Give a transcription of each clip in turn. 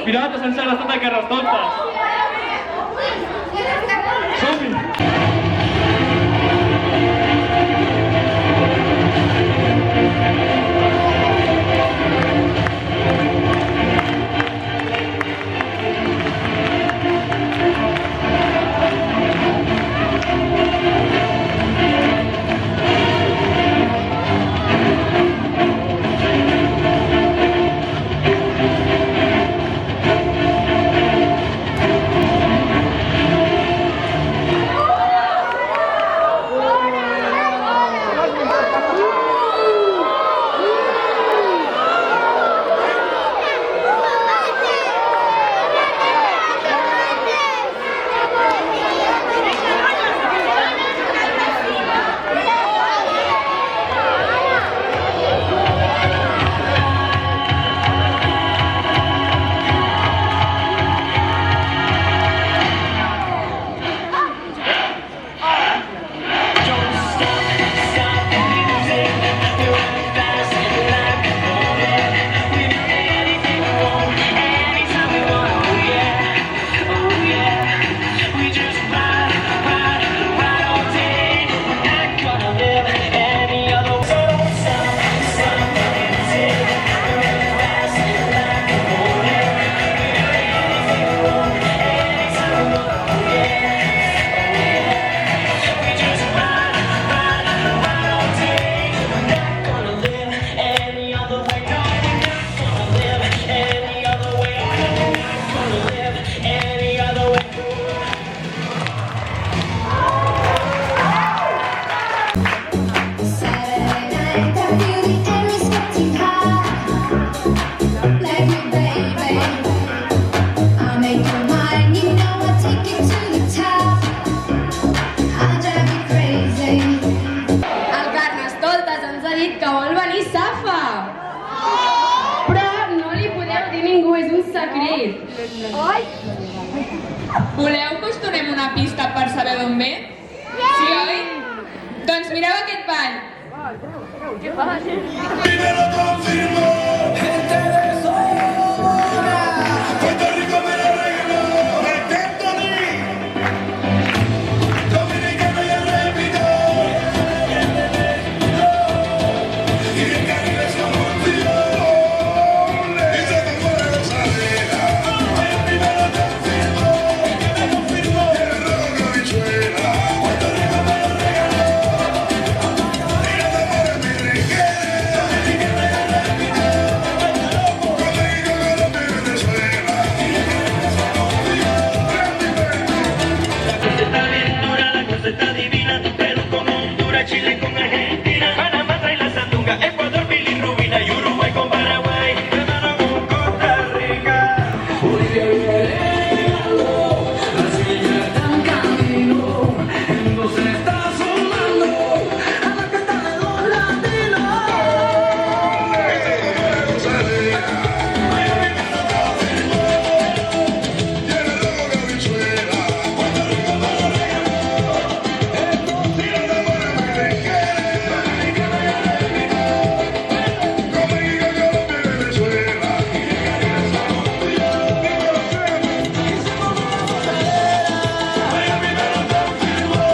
pirates sense l'estat de Carnestoltes. Som-hi! Voleu que us donem una pista per saber d'on ve? Sí, oi? Doncs mireu aquest ball. Primero confirmó, gente de zona, Puerto Rico me la regaló, Tentoni, dominicano ya repito, y el Caribe se amortió, y se me fue la gozadera. Primero confirmó, y el rojo habichuela, Puerto Rico me la regaló, y los amores mi riqueza, Dominicano ya repito, con México, Colombia y Venezuela. La cosa está divina, Perú con Honduras, Chile con Argentina, Panamá trae la sandunga, Ecuador, bilirrubina y Uruguay con Paraguay, hermano con Costa Rica. Bolivia liberado, Brasil ya está en camino, el mundo se está sumando a la fiesta de los latinos. Esa es como la gozadera. Miami me lo confirmó, y el rojo habichuela, Puerto Rico me lo regaló, y los amores mi riqueza, Dominicano ya repito, con México, Colombia y Venezuela. Miami me lo confirmó.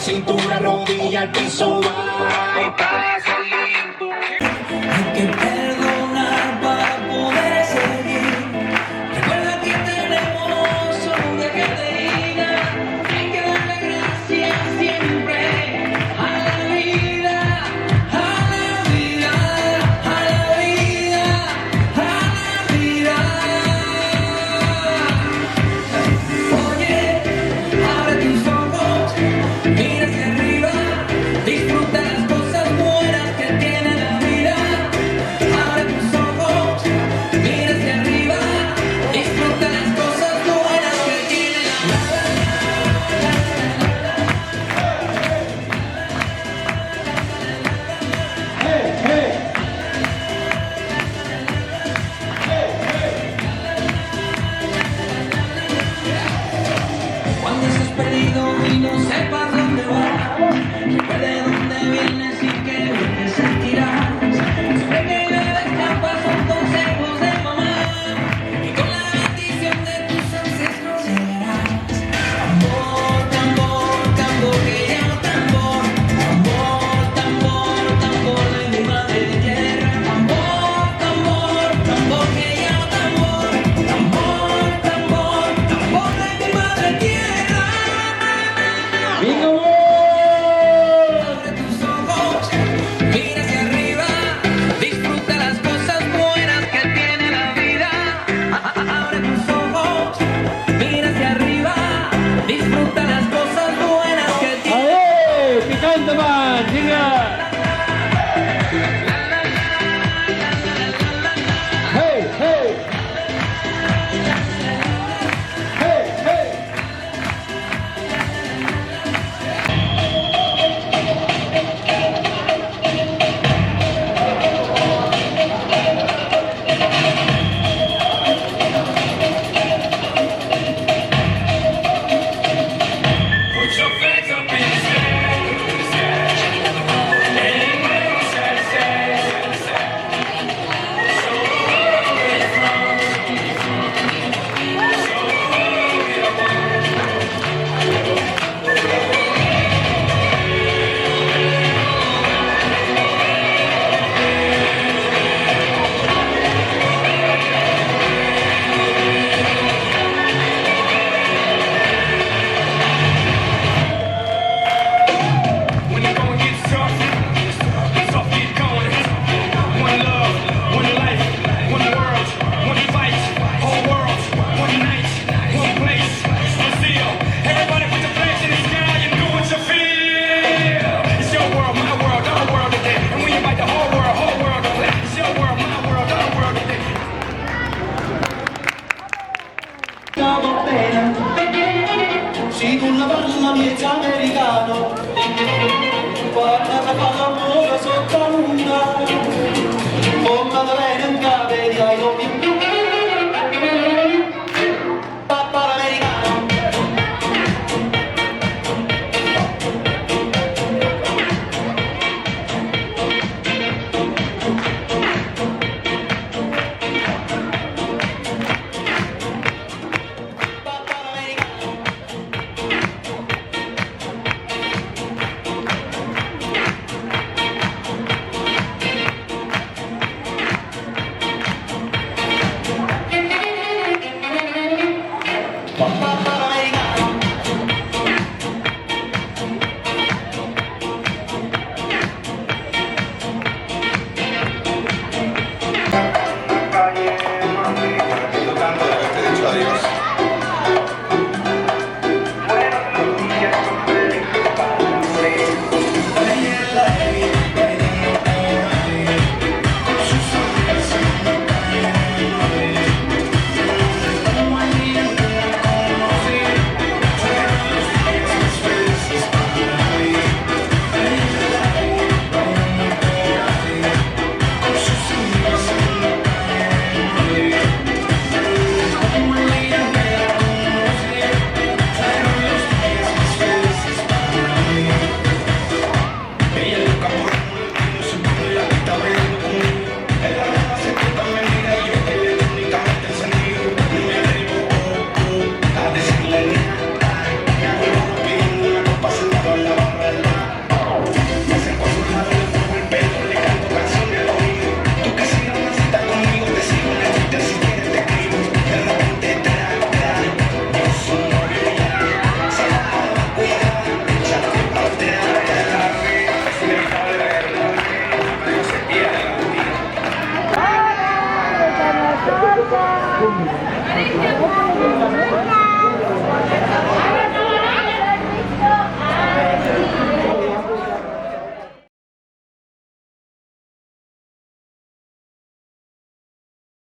Cintura, rodilla al piso, va y pasa lindo. Hay que perdonar para poder seguir. Recuerda que tenemos un que te diga. Hay que darle gracias siempre a la vida, a la vida, a la vida, a la vida. Oye, abre tus ojos, mira hacia arriba, disfruta las cosas buenas.